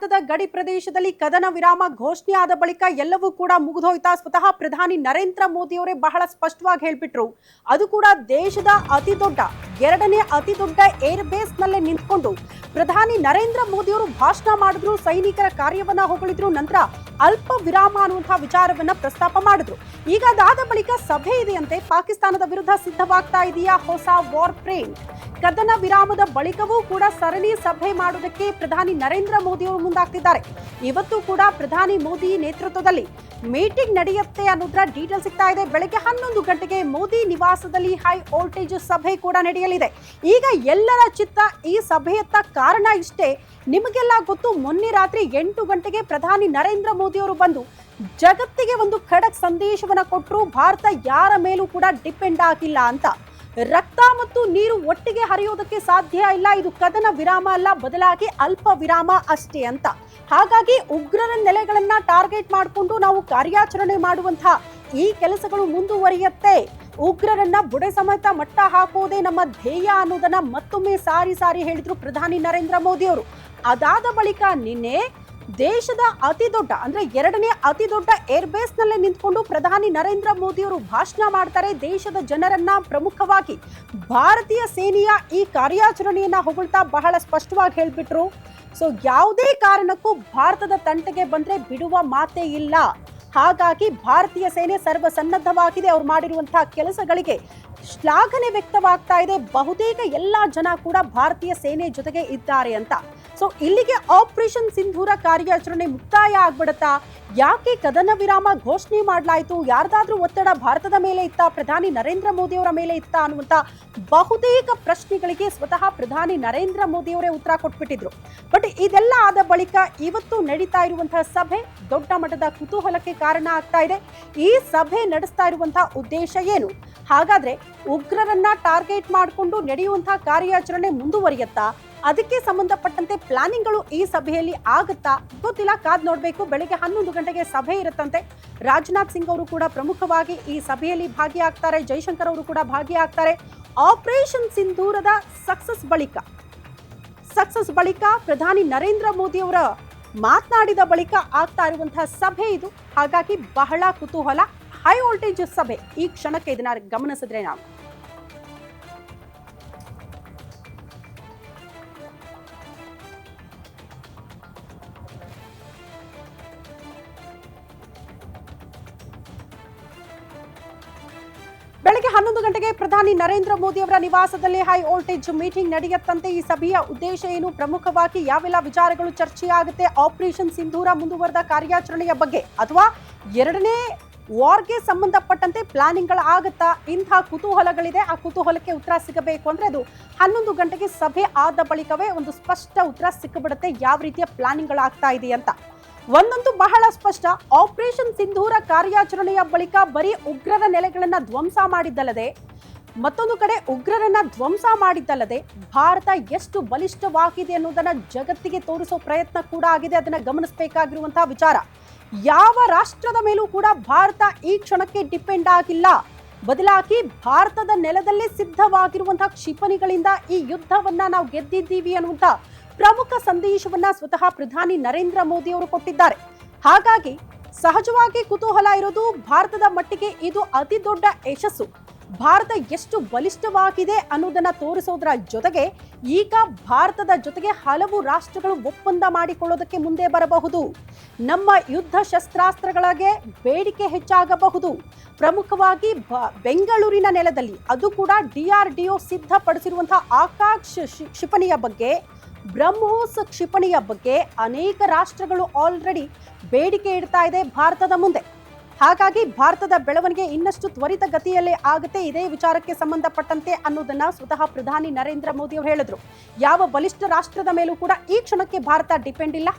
ಭಾರತದ ಗಡಿ ಪ್ರದೇಶದಲ್ಲಿ ಕದನ ವಿರಾಮ ಘೋಷಣೆಯಾದ ಬಳಿಕ ಎಲ್ಲವೂ ಕೂಡ ಮುಗಿದೋಯ್ತಾ. ಸ್ವತಃ ಪ್ರಧಾನಿ ನರೇಂದ್ರ ಮೋದಿ ಅವರೇ ಬಹಳ ಸ್ಪಷ್ಟವಾಗಿ ಹೇಳ್ಬಿಟ್ರು. ಅದು ಕೂಡ ದೇಶದ ಎರಡನೇ ಅತಿ ದೊಡ್ಡ ಏರ್ ಬೇಸ್ ನಲ್ಲೇ ನಿಂತ್ಕೊಂಡು ಪ್ರಧಾನಿ ನರೇಂದ್ರ ಮೋದಿ ಅವರು ಭಾಷಣ ಮಾಡಿದ್ರು, ಸೈನಿಕರ ಕಾರ್ಯವನ್ನ ಹೊಗಳಿದ್ರು, ನಂತರ ಅಲ್ಪ ವಿರಾಮ ಅನ್ನುವಂತಹ ವಿಚಾರವನ್ನ ಪ್ರಸ್ತಾಪ ಮಾಡಿದ್ರು. ಈಗ ಅದಾದ ಬಳಿಕ ಸಭೆ ಇದೆಯಂತೆ. ಪಾಕಿಸ್ತಾನದ ವಿರುದ್ಧ ಸಿದ್ಧವಾಗ್ತಾ ಇದೆಯಾ ಹೊಸ ವಾರ್ ಫ್ರೇಮ್? ಕದನ ವಿರಾಮದ ಬಳಿಕವೂ ಕೂಡ ಸರಣಿ ಸಭೆ ಮಾಡುವುದಕ್ಕೆ ಪ್ರಧಾನಿ ನರೇಂದ್ರ ಮೋದಿ ಅವರು ಮುಂದಾಗ್ತಿದ್ದಾರೆ. ಇವತ್ತು ಕೂಡ ಪ್ರಧಾನಿ ಮೋದಿ ನೇತೃತ್ವದಲ್ಲಿ ಮೀಟಿಂಗ್ ನಡೆಯುತ್ತೆ ಅನ್ನೋದ್ರ ಡೀಟೇಲ್ ಸಿಗ್ತಾ ಇದೆ. ಬೆಳಗ್ಗೆ 11 ಗಂಟೆಗೆ ಮೋದಿ ನಿವಾಸದಲ್ಲಿ ಹೈ ವೋಲ್ಟೇಜ್ ಸಭೆ ಕೂಡ ನಡೆಯಲಿದೆ. ಈಗ ಎಲ್ಲರ ಚಿತ್ತ ಈ ಸಭೆಯತ್ತ ಕಾರಣ ಇಷ್ಟೇ. ನಿಮಗೆಲ್ಲ ಗೊತ್ತು, ಮೊನ್ನೆ ರಾತ್ರಿ 8 ಗಂಟೆಗೆ ಪ್ರಧಾನಿ ನರೇಂದ್ರ ಮೋದಿ ಅವರು ಬಂದು ಜಗತ್ತಿಗೆ ಒಂದು ಖಡಕ್ ಸಂದೇಶವನ್ನ ಕೊಟ್ಟರು. ಭಾರತ ಯಾರ ಮೇಲೂ ಕೂಡ ಡಿಪೆಂಡ್ ಆಗಿಲ್ಲ ಅಂತ. ರಕ್ತ ಮತ್ತು ನೀರು ಒಟ್ಟಿಗೆ ಹರಿಯೋದಕ್ಕೆ ಸಾಧ್ಯ ಇಲ್ಲ. ಇದು ಕದನ ವಿರಾಮ ಅಲ್ಲ, ಬದಲಾಗಿ ಅಲ್ಪ ವಿರಾಮ ಅಷ್ಟೇ ಅಂತ. ಹಾಗಾಗಿ ಉಗ್ರರ ನೆಲೆಗಳನ್ನ ಟಾರ್ಗೆಟ್ ಮಾಡಿಕೊಂಡು ನಾವು ಕಾರ್ಯಾಚರಣೆ ಮಾಡುವಂತಹ ಈ ಕೆಲಸಗಳು ಮುಂದುವರಿಯುತ್ತೆ. ಉಗ್ರರನ್ನ ಬುಡೆ ಸಮೇತ ಮಟ್ಟ ಹಾಕೋದೇ ನಮ್ಮ ಧ್ಯೇಯ ಅನ್ನೋದನ್ನ ಮತ್ತೊಮ್ಮೆ ಸಾರಿ ಸಾರಿ ಹೇಳಿದ್ರು ಪ್ರಧಾನಿ ನರೇಂದ್ರ ಮೋದಿ ಅವರು. ಅದಾದ ಬಳಿಕ ನಿನ್ನೆ ದೇಶದ ಎರಡನೇ ಅತಿ ದೊಡ್ಡ ಏರ್ ಬೇಸ್ ನಲ್ಲೇ ನಿಂತ್ಕೊಂಡು ಪ್ರಧಾನಿ ನರೇಂದ್ರ ಮೋದಿ ಅವರು ಭಾಷಣ ಮಾಡ್ತಾರೆ. ದೇಶದ ಜನರನ್ನ, ಪ್ರಮುಖವಾಗಿ ಭಾರತೀಯ ಸೇನೆಯ ಈ ಕಾರ್ಯಾಚರಣೆಯನ್ನ ಹೊಗಳ್ತಾ ಬಹಳ ಸ್ಪಷ್ಟವಾಗಿ ಹೇಳ್ಬಿಟ್ರು. ಸೊ ಯಾವುದೇ ಕಾರಣಕ್ಕೂ ಭಾರತದ ತಂಟೆಗೆ ಬಂದ್ರೆ ಬಿಡುವ ಮಾತೇ ಇಲ್ಲ. ಹಾಗಾಗಿ ಭಾರತೀಯ ಸೇನೆ ಸರ್ವಸನ್ನದ್ಧವಾಗಿದೆ. ಅವ್ರು ಮಾಡಿರುವಂತಹ ಕೆಲಸಗಳಿಗೆ ಶ್ಲಾಘನೆ ವ್ಯಕ್ತವಾಗ್ತಾ ಇದೆ. ಬಹುತೇಕ ಎಲ್ಲಾ ಜನ ಕೂಡ ಭಾರತೀಯ ಸೇನೆ ಜೊತೆಗೆ ಇದ್ದಾರೆ ಅಂತ. ಸೊ ಇಲ್ಲಿಗೆ ಆಪರೇಷನ್ ಸಿಂಧೂರ ಕಾರ್ಯಾಚರಣೆ ಮುಕ್ತಾಯ ಆಗ್ಬಿಡತ್ತಾ? ಯಾಕೆ ಕದನ ವಿರಾಮ ಘೋಷಣೆ ಮಾಡಲಾಯಿತು? ಯಾರ್ದಾದ್ರೂ ಒತ್ತಡ ಭಾರತದ ಮೇಲೆ ಇತ್ತಾ, ಪ್ರಧಾನಿ ನರೇಂದ್ರ ಮೋದಿ ಅವರ ಮೇಲೆ ಇತ್ತಾ ಅನ್ನುವಂತ ಬಹುತೇಕ ಪ್ರಶ್ನೆಗಳಿಗೆ ಸ್ವತಃ ಪ್ರಧಾನಿ ನರೇಂದ್ರ ಮೋದಿ ಅವರೇ ಉತ್ತರ ಕೊಟ್ಬಿಟ್ಟಿದ್ರು. ಬಟ್ ಇದೆಲ್ಲ ಆದ ಬಳಿಕ ಇವತ್ತು ನಡೀತಾ ಇರುವಂತಹ ಸಭೆ ದೊಡ್ಡ ಮಟ್ಟದ ಕುತೂಹಲಕ್ಕೆ ಕಾರಣ ಆಗ್ತಾ ಇದೆ. ಈ ಸಭೆ ನಡೆಸ್ತಾ ಇರುವಂತಹ ಉದ್ದೇಶ ಏನು? ಹಾಗಾದ್ರೆ ಉಗ್ರರನ್ನ ಟಾರ್ಗೆಟ್ ಮಾಡಿಕೊಂಡು ನಡೆಯುವಂತಹ ಕಾರ್ಯಾಚರಣೆ ಮುಂದುವರಿಯುತ್ತಾ? ಅದಕ್ಕೆ ಸಂಬಂಧಪಟ್ಟಂತೆ ಪ್ಲಾನಿಂಗ್ಗಳು ಈ ಸಭೆಯಲ್ಲಿ ಆಗುತ್ತಾ ಗೊತ್ತಿಲ್ಲ, ಕಾದ್ ನೋಡ್ಬೇಕು. ಬೆಳಗ್ಗೆ 11 ಗಂಟೆಗೆ ಸಭೆ ಇರುತ್ತಂತೆ. ರಾಜನಾಥ್ ಸಿಂಗ್ ಅವರು ಕೂಡ ಪ್ರಮುಖವಾಗಿ ಈ ಸಭೆಯಲ್ಲಿ ಭಾಗಿಯಾಗ್ತಾರೆ. ಜೈಶಂಕರ್ ಅವರು ಕೂಡ ಭಾಗಿಯಾಗ್ತಾರೆ. ಆಪರೇಷನ್ ಸಿಂಧೂರದ ಸಕ್ಸಸ್ ಬಳಿಕ ಪ್ರಧಾನಿ ನರೇಂದ್ರ ಮೋದಿ ಅವರ ಮಾತನಾಡಿದ ಬಳಿಕ ಆಗ್ತಾ ಇರುವಂತಹ ಸಭೆ ಇದು. ಹಾಗಾಗಿ ಬಹಳ ಕುತೂಹಲ. ಹೈ ವೋಲ್ಟೇಜ್ ಸಭೆ ಈ ಕ್ಷಣಕ್ಕೆ ಇದನ್ನ ಗಮನಿಸಿದ್ರೆ ನಾವು ಬೆಳಗ್ಗೆ 11 ಗಂಟೆಗೆ ಪ್ರಧಾನಿ ನರೇಂದ್ರ ಮೋದಿ ಅವರ ನಿವಾಸದಲ್ಲಿ ಹೈ ವೋಲ್ಟೇಜ್ ಮೀಟಿಂಗ್ ನಡೆಯುತ್ತಂತೆ. ಈ ಸಭೆಯ ಉದ್ದೇಶ ಏನು? ಪ್ರಮುಖವಾಗಿ ಯಾವೆಲ್ಲ ವಿಚಾರಗಳು ಚರ್ಚೆಯಾಗುತ್ತೆ? ಆಪರೇಷನ್ ಸಿಂಧೂರ ಮುಂದುವರೆದ ಕಾರ್ಯಾಚರಣೆಯ ಬಗ್ಗೆ ಅಥವಾ ಎರಡನೇ ವಾರ್ಗೆ ಸಂಬಂಧಪಟ್ಟಂತೆ ಪ್ಲಾನಿಂಗ್ಗಳು ಆಗುತ್ತಾ? ಇಂತಹ ಕುತೂಹಲಗಳಿದೆ. ಆ ಕುತೂಹಲಕ್ಕೆ ಉತ್ತರ ಸಿಗಬೇಕು ಅಂದ್ರೆ ಅದು 11 ಗಂಟೆಗೆ ಸಭೆ ಆದ ಬಳಿಕವೇ ಒಂದು ಸ್ಪಷ್ಟ ಉತ್ತರ ಸಿಕ್ಕಿಬಿಡುತ್ತೆ, ಯಾವ ರೀತಿಯ ಪ್ಲಾನಿಂಗ್ಗಳು ಆಗ್ತಾ ಇದೆ ಅಂತ. ಒಂದಂತೂ ಬಹಳ ಸ್ಪಷ್ಟ, ಆಪರೇಷನ್ ಸಿಂಧೂರ ಕಾರ್ಯಾಚರಣೆಯ ಬಳಿಕ ಬರೀ ಉಗ್ರರ ನೆಲೆಗಳನ್ನ ಧ್ವಂಸ ಮಾಡಿದ್ದಲ್ಲದೆ, ಮತ್ತೊಂದು ಕಡೆ ಉಗ್ರರನ್ನ ಧ್ವಂಸ ಮಾಡಿದ್ದಲ್ಲದೆ ಭಾರತ ಎಷ್ಟು ಬಲಿಷ್ಠವಾಗಿದೆ ಅನ್ನೋದನ್ನ ಜಗತ್ತಿಗೆ ತೋರಿಸೋ ಪ್ರಯತ್ನ ಕೂಡ ಆಗಿದೆ. ಅದನ್ನ ಗಮನಿಸಬೇಕಾಗಿರುವಂತಹ ವಿಚಾರ. ಯಾವ ರಾಷ್ಟ್ರದ ಮೇಲೂ ಕೂಡ ಭಾರತ ಈ ಕ್ಷಣಕ್ಕೆ ಡಿಪೆಂಡ್ ಆಗಿಲ್ಲ. ಬದಲಾಗಿ ಭಾರತದ ನೆಲದಲ್ಲಿ ಸಿದ್ಧವಾಗಿರುವಂತಹ ಕ್ಷಿಪಣಿಗಳಿಂದ ಈ ಯುದ್ಧವನ್ನ ನಾವು ಗೆದ್ದಿದ್ದೀವಿ ಅನ್ನುವಂತ ಪ್ರಮುಖ ಸಂದೇಶವನ್ನ ಸ್ವತಃ ಪ್ರಧಾನಿ ನರೇಂದ್ರ ಮೋದಿ ಅವರು ಕೊಟ್ಟಿದ್ದಾರೆ. ಹಾಗಾಗಿ ಸಹಜವಾಗಿ ಕುತೂಹಲ ಇರೋದು, ಭಾರತದ ಮಟ್ಟಿಗೆ ಇದು ಅತಿ ದೊಡ್ಡ ಯಶಸ್ಸು. ಭಾರತ ಎಷ್ಟು ಬಲಿಷ್ಠವಾಗಿದೆ ಅನ್ನೋದನ್ನ ತೋರಿಸೋದ್ರ ಜೊತೆಗೆ ಈಗ ಭಾರತದ ಜೊತೆಗೆ ಹಲವು ರಾಷ್ಟ್ರಗಳು ಒಪ್ಪಂದ ಮಾಡಿಕೊಳ್ಳೋದಕ್ಕೆ ಮುಂದೆ ಬರಬಹುದು. ನಮ್ಮ ಯುದ್ಧ ಶಸ್ತ್ರಾಸ್ತ್ರಗಳಿಗೆ ಬೇಡಿಕೆ ಹೆಚ್ಚಾಗಬಹುದು. ಪ್ರಮುಖವಾಗಿ ಬೆಂಗಳೂರಿನ ನೆಲದಲ್ಲಿ, ಅದು ಕೂಡ DRDO ಸಿದ್ಧಪಡಿಸಿರುವಂತಹ ಆಕಾಶ್ ಕ್ಷಿಪಣಿಯ ಬಗ್ಗೆ, ಬ್ರಹ್ಮೋಸ್ ಕ್ಷಿಪಣಿಯ ಬಗ್ಗೆ ಅನೇಕ ರಾಷ್ಟ್ರಗಳು ಆಲ್ರೆಡಿ ಬೇಡಿಕೆ ಇಡ್ತಾ ಇದೆ ಭಾರತದ ಮುಂದೆ. ಹಾಗಾಗಿ ಭಾರತದ ಬೆಳವಣಿಗೆ ಇನ್ನಷ್ಟು ತ್ವರಿತ ಗತಿಯಲ್ಲೇ ಆಗುತ್ತೆ ಇದೇ ವಿಚಾರಕ್ಕೆ ಸಂಬಂಧಪಟ್ಟಂತೆ ಅನ್ನೋದನ್ನ ಸ್ವತಃ ಪ್ರಧಾನಿ ನರೇಂದ್ರ ಮೋದಿ ಅವರು ಹೇಳಿದ್ರು. ಯಾವ ಬಲಿಷ್ಠ ರಾಷ್ಟ್ರದ ಮೇಲೂ ಕೂಡ ಈ ಕ್ಷಣಕ್ಕೆ ಭಾರತ ಡಿಪೆಂಡ್ ಇಲ್ಲ.